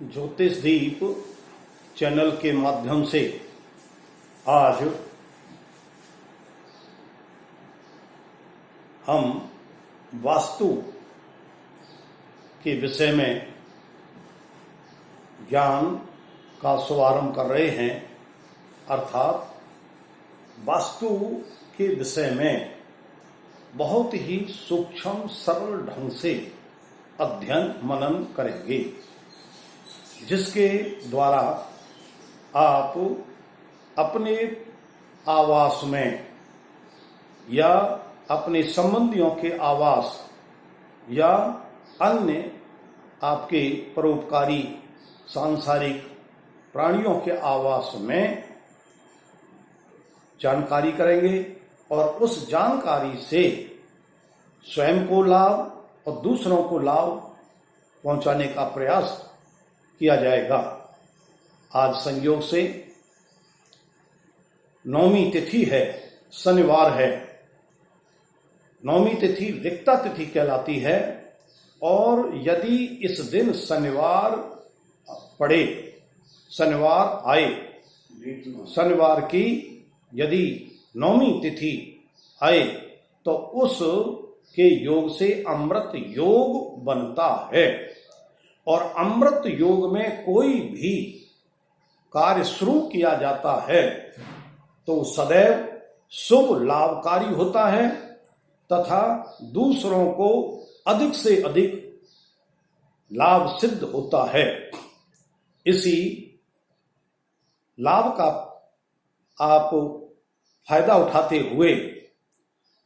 ज्योतिष दीप चैनल के माध्यम से आज हम वास्तु के विषय में ज्ञान का शुभारंभ कर रहे हैं। अर्थात वास्तु के विषय में बहुत ही सूक्ष्म सरल ढंग से अध्ययन मनन करेंगे, जिसके द्वारा आप अपने आवास में या अपने संबंधियों के आवास या अन्य आपके परोपकारी सांसारिक प्राणियों के आवास में जानकारी करेंगे और उस जानकारी से स्वयं को लाभ और दूसरों को लाभ पहुंचाने का प्रयास किया जाएगा। आज संयोग से नवमी तिथि है, शनिवार है। नवमी तिथि रिक्ता तिथि कहलाती है और यदि इस दिन शनिवार पड़े, शनिवार आए, शनिवार की यदि नवमी तिथि आए तो उस के योग से अमृत योग बनता है और अमृत योग में कोई भी कार्य शुरू किया जाता है तो सदैव शुभ लाभकारी होता है तथा दूसरों को अधिक से अधिक लाभ सिद्ध होता है। इसी लाभ का आप फायदा उठाते हुए,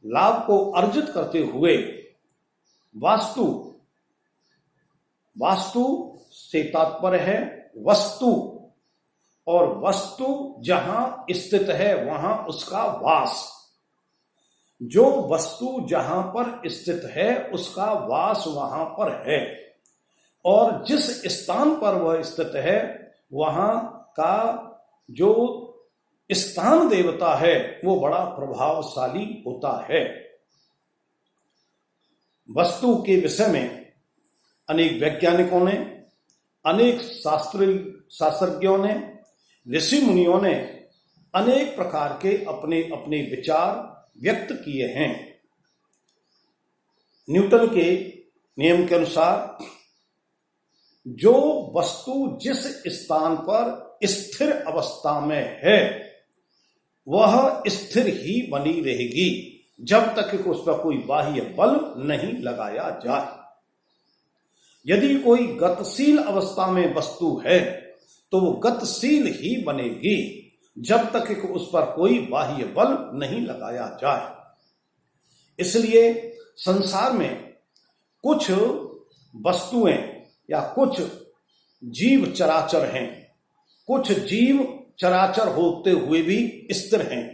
लाभ को अर्जित करते हुए वास्तु से तात्पर्य है वस्तु, और वस्तु जहां स्थित है वहां उसका वास। जो वस्तु जहां पर स्थित है उसका वास वहां पर है और जिस स्थान पर वह स्थित है वहां का जो स्थान देवता है वो बड़ा प्रभावशाली होता है। वस्तु के विषय में अनेक वैज्ञानिकों ने, अनेक शास्त्रज्ञों ने, ऋषि मुनियों ने अनेक प्रकार के अपने अपने विचार व्यक्त किए हैं। न्यूटन के नियम के अनुसार जो वस्तु जिस स्थान पर स्थिर अवस्था में है वह स्थिर ही बनी रहेगी जब तक कि उस पर कोई बाह्य बल नहीं लगाया जाए। यदि कोई गतिशील अवस्था में वस्तु है तो वो गतिशील ही बनेगी जब तक कि उस पर कोई बाह्य बल नहीं लगाया जाए। इसलिए संसार में कुछ वस्तुएं या कुछ जीव चराचर हैं, कुछ जीव चराचर होते हुए भी स्थिर हैं।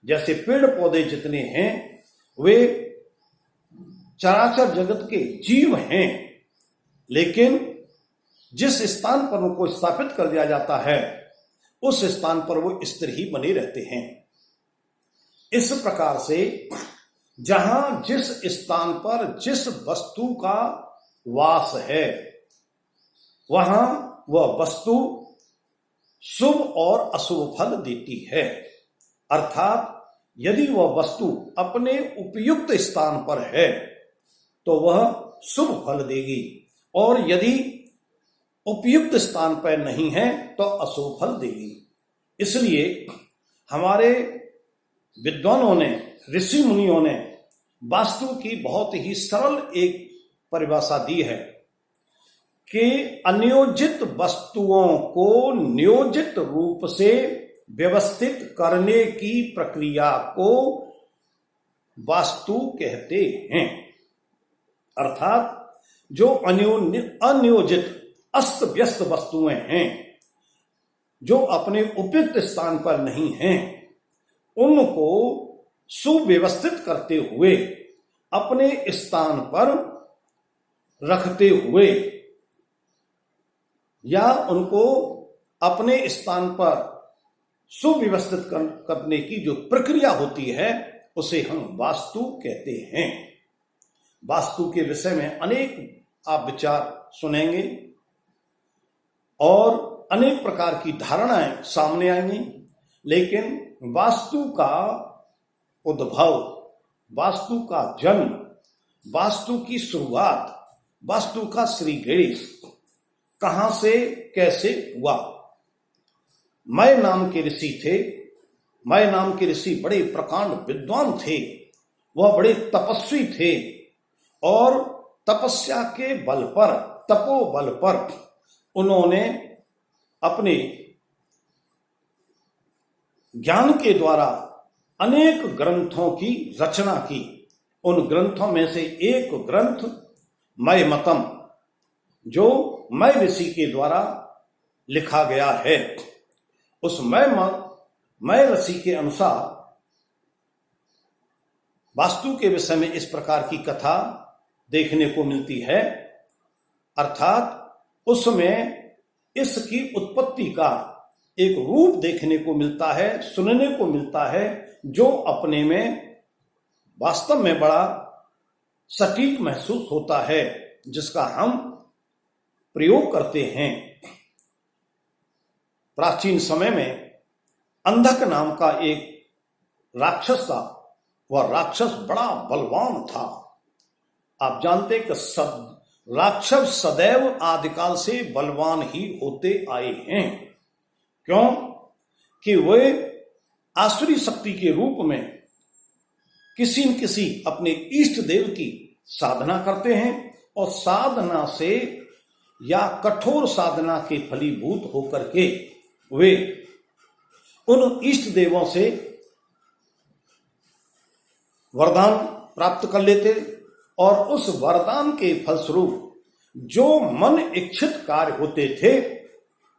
जैसे पेड़ पौधे जितने हैं वे चराचर जगत के जीव हैं, लेकिन जिस स्थान पर उनको स्थापित कर दिया जाता है उस स्थान पर वो स्थिर ही बने रहते हैं। इस प्रकार से जहां जिस स्थान पर जिस वस्तु का वास है वहां वह वस्तु शुभ और अशुभ फल देती है। अर्थात यदि वह वस्तु अपने उपयुक्त स्थान पर है तो वह शुभ फल देगी और यदि उपयुक्त स्थान पर नहीं है तो अशुभ फल देगी। इसलिए हमारे विद्वानों ने, ऋषि मुनियों ने वास्तु की बहुत ही सरल एक परिभाषा दी है कि अनियोजित वस्तुओं को नियोजित रूप से व्यवस्थित करने की प्रक्रिया को वास्तु कहते हैं। अर्थात जो अनियोजित अस्त व्यस्त वस्तुएं हैं जो अपने उपयुक्त स्थान पर नहीं हैं उनको सुव्यवस्थित करते हुए अपने स्थान पर रखते हुए या उनको अपने स्थान पर सुव्यवस्थित करने की जो प्रक्रिया होती है उसे हम वास्तु कहते हैं। वास्तु के विषय में अनेक आप विचार सुनेंगे। और अनेक प्रकार की धारणाएं सामने आएंगी, लेकिन वास्तु का उद्भव, वास्तु का जन्म, वास्तु की शुरुआत, वास्तु का श्री गणेश कहां से कैसे हुआ। मय नाम के ऋषि थे। मय नाम के ऋषि बड़े प्रकांड विद्वान थे, वह बड़े तपस्वी थे और तपस्या के बल पर, तपोबल पर उन्होंने अपने ज्ञान के द्वारा अनेक ग्रंथों की रचना की। उन ग्रंथों में से एक ग्रंथ मय मतम, जो मय ऋषि के द्वारा लिखा गया है। उस मय ऋषि के अनुसार वास्तु के विषय में इस प्रकार की कथा देखने को मिलती है, अर्थात उसमें इसकी उत्पत्ति का एक रूप देखने को मिलता है, सुनने को मिलता है, जो अपने में वास्तव में बड़ा सटीक महसूस होता है, जिसका हम प्रयोग करते हैं। प्राचीन समय में अंधक नाम का एक राक्षस था। वह राक्षस बड़ा बलवान था। आप जानते कि राक्षस सदैव आदिकाल से बलवान ही होते आए हैं। क्यों? कि वे आसुरी शक्ति के रूप में किसी न किसी अपने इष्ट देव की साधना करते हैं और साधना से या कठोर साधना के फलीभूत होकर के वे उन इष्ट देवों से वरदान प्राप्त कर लेते और उस वरदान के फलस्वरूप जो मन इच्छित कार्य होते थे,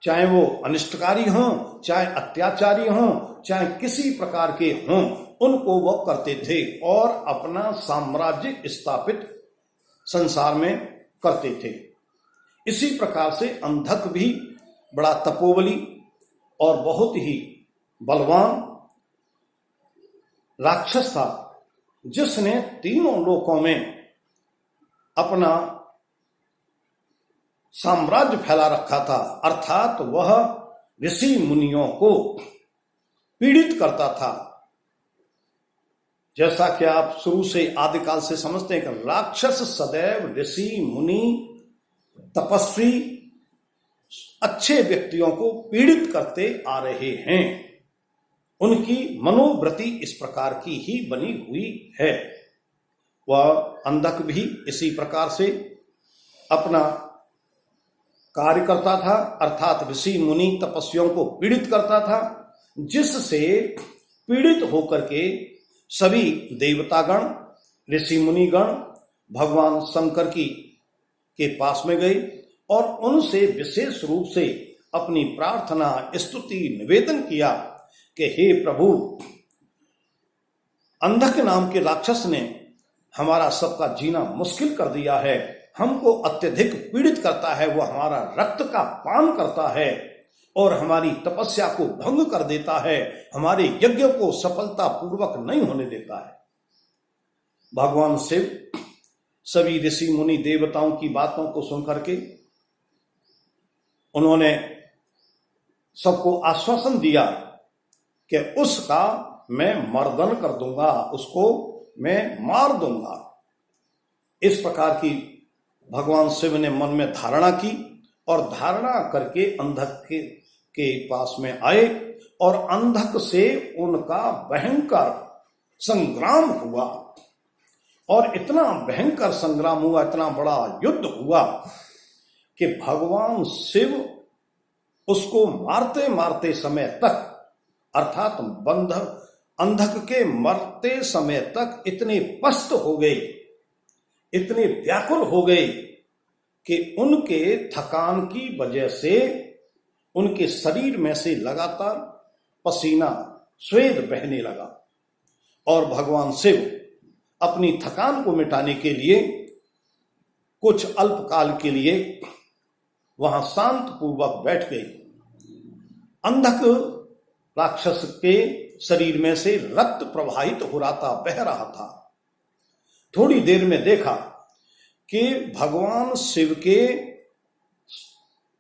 चाहे वो अनिष्टकारी हों, चाहे अत्याचारी हों, चाहे किसी प्रकार के हों, उनको वो करते थे और अपना साम्राज्य स्थापित संसार में करते थे। इसी प्रकार से अंधक भी बड़ा तपोबली और बहुत ही बलवान राक्षस था, जिसने तीनों लोकों में अपना साम्राज्य फैला रखा था। अर्थात वह ऋषि मुनियों को पीड़ित करता था। जैसा कि आप शुरू से आदिकाल से समझते हैं कि राक्षस सदैव ऋषि मुनि तपस्वी अच्छे व्यक्तियों को पीड़ित करते आ रहे हैं। उनकी मनोवृत्ति इस प्रकार की ही बनी हुई है। वह अंधक भी इसी प्रकार से अपना कार्य करता था, अर्थात ऋषि मुनि तपस्वियों को पीड़ित करता था, जिससे पीड़ित होकर के सभी देवतागण, ऋषि मुनिगण भगवान शंकर के पास में गए और उनसे विशेष रूप से अपनी प्रार्थना, स्तुति, निवेदन किया कि हे प्रभु, अंधक नाम के राक्षस ने हमारा सबका जीना मुश्किल कर दिया है, हमको अत्यधिक पीड़ित करता है, वो हमारा रक्त का पान करता है और हमारी तपस्या को भंग कर देता है, हमारे यज्ञ को सफलता पूर्वक नहीं होने देता है। भगवान शिव सभी ऋषि मुनि देवताओं की बातों को सुनकर के उन्होंने सबको आश्वासन दिया कि उसका मैं मर्दन कर दूंगा, उसको मैं मार दूंगा। इस प्रकार की भगवान शिव ने मन में धारणा की और धारणा करके अंधक के पास में आए और अंधक से उनका भयंकर संग्राम हुआ और इतना भयंकर संग्राम हुआ, इतना बड़ा युद्ध हुआ कि भगवान शिव उसको मारते मारते समय तक, अर्थात अंधक के मरते समय तक इतने पस्त हो गए, इतने व्याकुल हो गए कि उनके थकान की वजह से उनके शरीर में से लगातार पसीना, स्वेद बहने लगा और भगवान शिव अपनी थकान को मिटाने के लिए कुछ अल्पकाल के लिए वहां शांत पूर्वक बैठ गए। अंधक राक्षस के शरीर में से रक्त प्रवाहित हो रहा था, बह रहा था। थोड़ी देर में देखा कि भगवान शिव के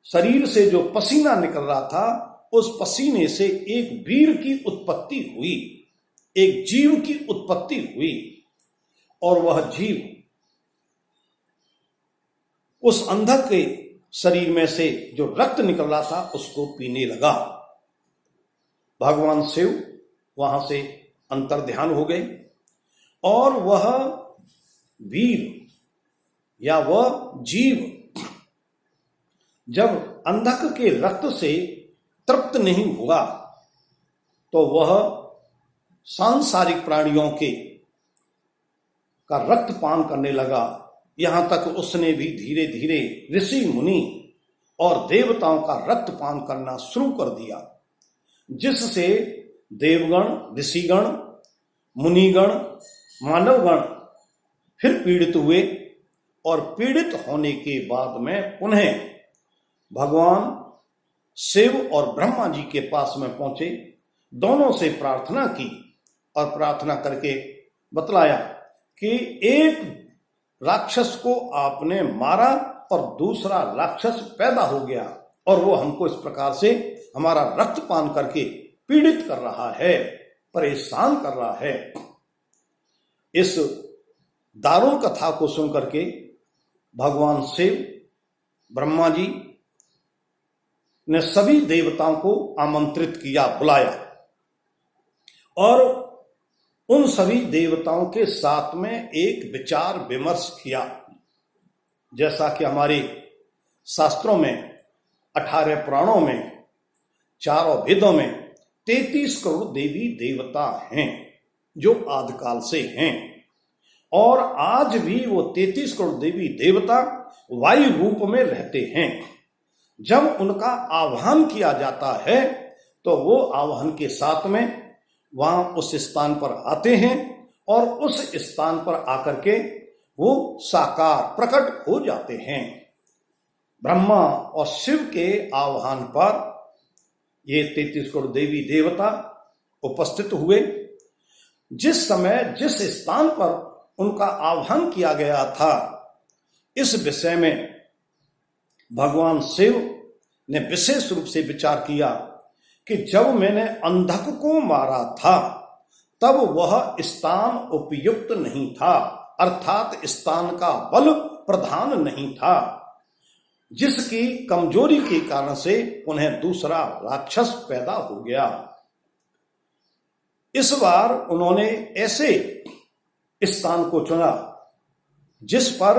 शरीर से जो पसीना निकल रहा था, उस पसीने से एक वीर की उत्पत्ति हुई, एक जीव की उत्पत्ति हुई, और वह जीव उस अंधक के शरीर में से जो रक्त निकल रहा था उसको पीने लगा। भगवान शिव वहां से अंतर्ध्यान हो गए और वह वीर या वह जीव जब अंधक के रक्त से तृप्त नहीं हुआ तो वह सांसारिक प्राणियों के का रक्त पान करने लगा। यहां तक उसने भी धीरे धीरे ऋषि मुनि और देवताओं का रक्त पान करना शुरू कर दिया, जिससे देवगण, ऋषिगण, मुनिगण, मानवगण फिर पीड़ित हुए और पीड़ित होने के बाद में पुनः भगवान शिव और ब्रह्मा जी के पास में पहुंचे। दोनों से प्रार्थना की और प्रार्थना करके बतलाया कि एक राक्षस को आपने मारा और दूसरा राक्षस पैदा हो गया और वो हमको इस प्रकार से हमारा रक्त पान करके पीड़ित कर रहा है, परेशान कर रहा है। इस दारुण कथा को सुन करके भगवान शिव, ब्रह्मा जी ने सभी देवताओं को आमंत्रित किया, बुलाया और उन सभी देवताओं के साथ में एक विचार विमर्श किया। जैसा कि हमारे शास्त्रों में 18 पुराणों में, चारों वेदों में 33 करोड़ देवी देवता हैं जो आदिकाल से हैं और आज भी वो 33 करोड़ देवी देवता वायु रूप में रहते हैं। जब उनका आह्वान किया जाता है तो वो आह्वान के साथ में वहां उस स्थान पर आते हैं और उस स्थान पर आकर के वो साकार प्रकट हो जाते हैं। ब्रह्मा और शिव के आह्वान पर ये 33 करोड़ देवी देवता उपस्थित हुए। जिस समय जिस स्थान पर उनका आह्वान किया गया था, इस विषय में भगवान शिव ने विशेष रूप से विचार किया कि जब मैंने अंधक को मारा था तब वह स्थान उपयुक्त नहीं था, अर्थात स्थान का बल प्रधान नहीं था, जिसकी कमजोरी के कारण से उन्हें दूसरा राक्षस पैदा हो गया। इस बार उन्होंने ऐसे स्थान को चुना जिस पर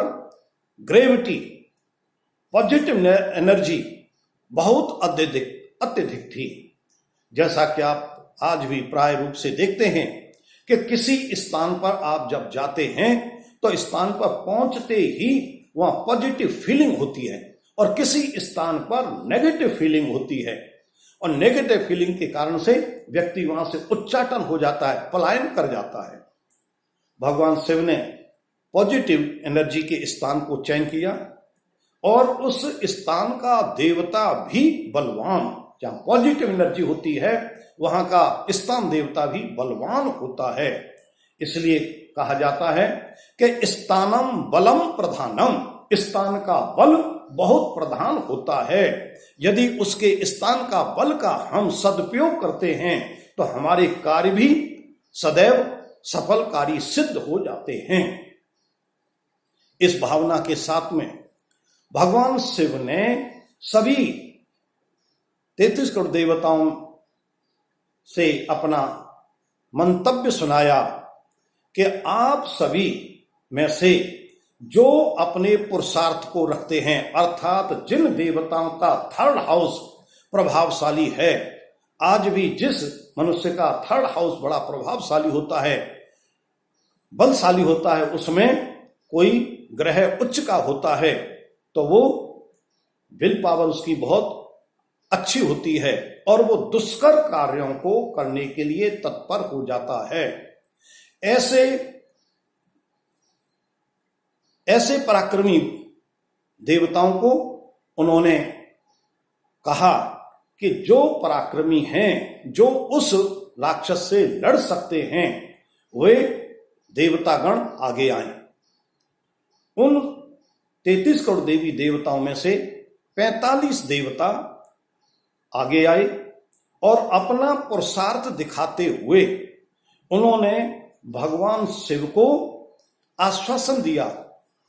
ग्रेविटी, पॉजिटिव एनर्जी बहुत अत्यधिक थी। जैसा कि आप आज भी प्राय रूप से देखते हैं कि किसी स्थान पर आप जब जाते हैं तो स्थान पर पहुंचते ही वहां पॉजिटिव फीलिंग होती है और किसी स्थान पर नेगेटिव फीलिंग होती है और नेगेटिव फीलिंग के कारण से व्यक्ति वहां से उच्चाटन हो जाता है, पलायन कर जाता है। भगवान शिव ने पॉजिटिव एनर्जी के स्थान को चयन किया और उस स्थान का देवता भी बलवान, जहां पॉजिटिव एनर्जी होती है वहां का स्थान देवता भी बलवान होता है। इसलिए कहा जाता है कि स्थानम बलम प्रधानम, स्थान का बल बहुत प्रधान होता है। यदि उसके स्थान का बल का हम सदुपयोग करते हैं तो हमारे कार्य भी सदैव सफलकारी सिद्ध हो जाते हैं। इस भावना के साथ में भगवान शिव ने सभी 33 करोड़ देवताओं से अपना मंतव्य सुनाया कि आप सभी में से जो अपने पुरुषार्थ को रखते हैं, अर्थात जिन देवताओं का थर्ड हाउस प्रभावशाली है, आज भी जिस मनुष्य का थर्ड हाउस बड़ा प्रभावशाली होता है, बलशाली होता है, उसमें कोई ग्रह उच्च का होता है तो वो विल पावर उसकी बहुत अच्छी होती है और वो दुष्कर कार्यों को करने के लिए तत्पर हो जाता है। ऐसे पराक्रमी देवताओं को उन्होंने कहा कि जो पराक्रमी हैं, जो उस राक्षस से लड़ सकते हैं, वे देवतागण आगे आए। उन 33 करोड़ देवी देवताओं में से 45 देवता आगे आए और अपना पुरुषार्थ दिखाते हुए उन्होंने भगवान शिव को आश्वासन दिया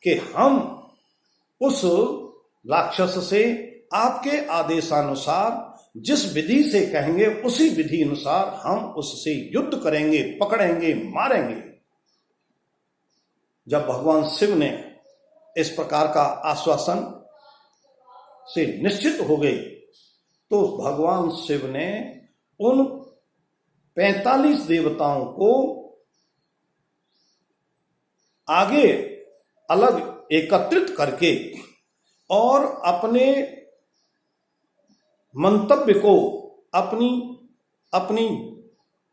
कि हम उस राक्षस से आपके आदेशानुसार जिस विधि से कहेंगे उसी विधि अनुसार हम उससे युद्ध करेंगे, पकड़ेंगे, मारेंगे। जब भगवान शिव ने इस प्रकार का आश्वासन से निश्चित हो गए तो भगवान शिव ने उन 45 देवताओं को आगे अलग एकत्रित करके और अपने मंतव्य को, अपनी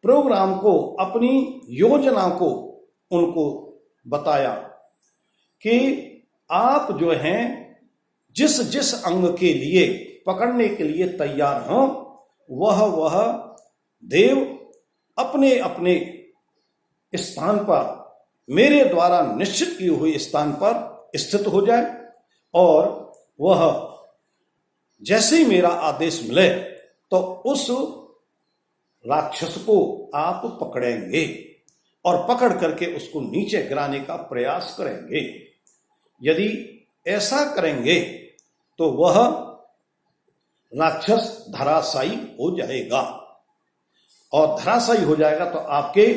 प्रोग्राम को, अपनी योजना को उनको बताया कि आप जो हैं जिस जिस अंग के लिए पकड़ने के लिए तैयार हों वह देव अपने अपने स्थान पर, मेरे द्वारा निश्चित किए हुए स्थान पर स्थित हो जाए और वह जैसे ही मेरा आदेश मिले तो उस राक्षस को आप पकड़ेंगे और पकड़ करके उसको नीचे गिराने का प्रयास करेंगे। यदि ऐसा करेंगे तो वह राक्षस धराशायी हो जाएगा और धराशायी हो जाएगा तो आपके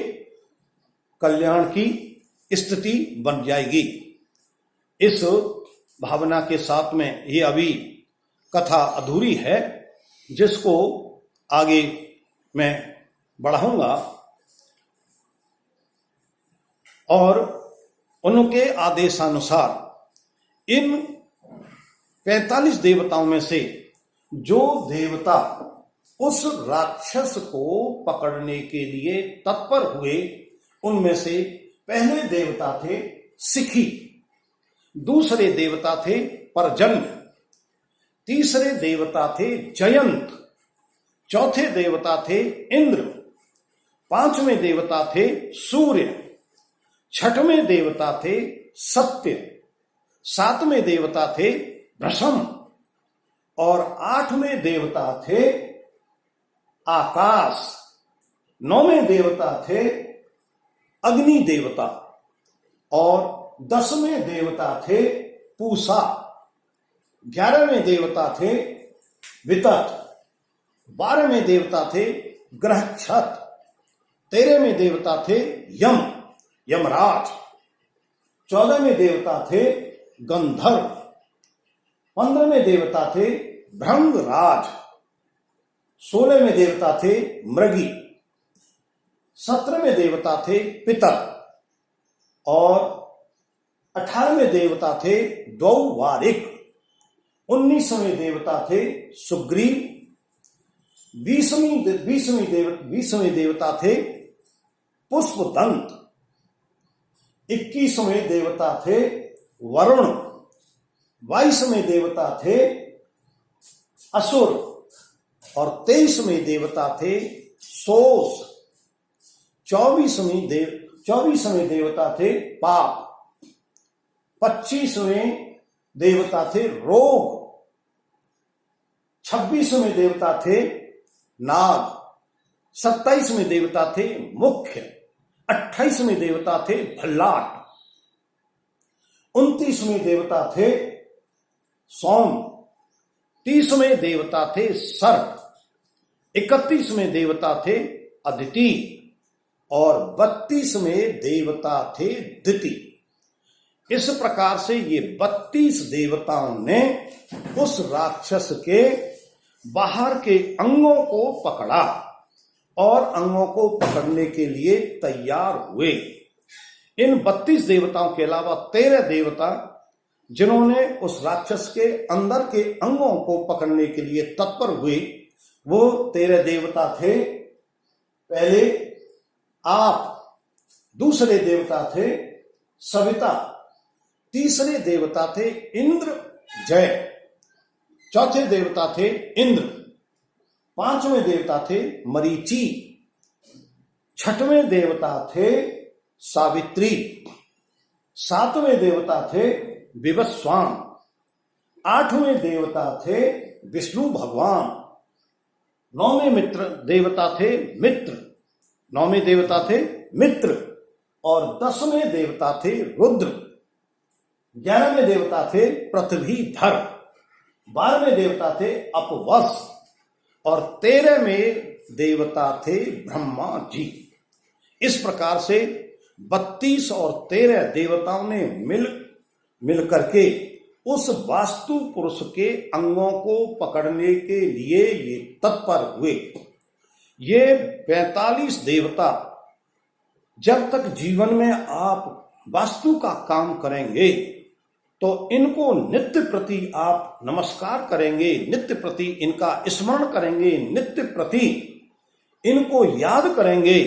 कल्याण की स्थिति बन जाएगी। इस भावना के साथ में ये अभी कथा अधूरी है, जिसको आगे मैं बढ़ाऊंगा और उनके आदेशानुसार इन 45 देवताओं में से जो देवता उस राक्षस को पकड़ने के लिए तत्पर हुए उनमें से पहले देवता थे सिखी, दूसरे देवता थे पर्जन्य, तीसरे देवता थे जयंत, चौथे देवता थे इंद्र, पांचवें देवता थे सूर्य, छठवें देवता थे सत्य, सातवें देवता थे भ्रशम और आठवें देवता थे आकाश, नौवें देवता थे अग्नि देवता और 10वें देवता थे पूषा, 11वें देवता थे वितत, 12वें देवता थे ग्रहक्षत, 13वें देवता थे यमराज, 14वें देवता थे गंधर्व, 15वें देवता थे भृंगराज, 16वें देवता थे मृगी, 17वें देवता थे पितर और 18वें देवता थे द्वौवारिक, 19वें देवता थे सुग्रीव, 20वें देवता थे पुष्पदंत, 21वें देवता थे वरुण, 22वें देवता थे असुर और 23वें देवता थे सोस, 24वें देवता थे पाप, 25वें देवता थे रोग, 26वें देवता थे नाग, 27वें देवता थे मुख्य, 28वें देवता थे भल्लाट, 29वें देवता थे सोम, 30वें देवता थे सर्प, 31वें देवता थे अदिति और 32वें देवता थे दिति। इस प्रकार से ये 32 देवताओं ने उस राक्षस के बाहर के अंगों को पकड़ा और अंगों को पकड़ने के लिए तैयार हुए। इन 32 देवताओं के अलावा 13 देवता जिन्होंने उस राक्षस के अंदर के अंगों को पकड़ने के लिए तत्पर हुए, वो 13 देवता थे पहले आप, दूसरे देवता थे सविता, तीसरे देवता थे इंद्र जय, चौथे देवता थे इंद्र, पांचवें देवता थे मरीचि, छठवें देवता थे सावित्री, सातवें देवता थे विवस्वान, 8वें देवता थे विष्णु भगवान। 9वें देवता थे मित्र। 9वें देवता थे मित्र और 10वें देवता थे रुद्र। 11वें देवता थे पृथ्वीधर। 12वें देवता थे अपवस और 13वें देवता थे ब्रह्मा जी। इस प्रकार से 32 और 13 देवताओं ने मिल करके उस वास्तु पुरुष के अंगों को पकड़ने के लिए ये तत्पर हुए। ये 45 देवता जब तक जीवन में आप वास्तु का काम करेंगे तो इनको नित्य प्रति आप नमस्कार करेंगे, नित्य प्रति इनका स्मरण करेंगे, नित्य प्रति इनको याद करेंगे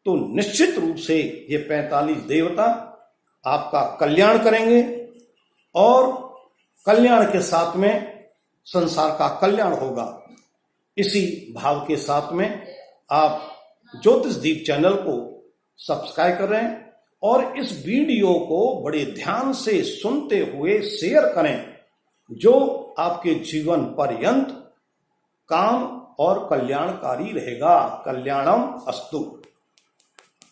तो निश्चित रूप से ये 45 देवता आपका कल्याण करेंगे और कल्याण के साथ में संसार का कल्याण होगा। इसी भाव के साथ में आप ज्योतिष दीप चैनल को सब्सक्राइब करें और इस वीडियो को बड़े ध्यान से सुनते हुए शेयर करें, जो आपके जीवन पर्यंत काम और कल्याणकारी रहेगा। कल्याणम अस्तु।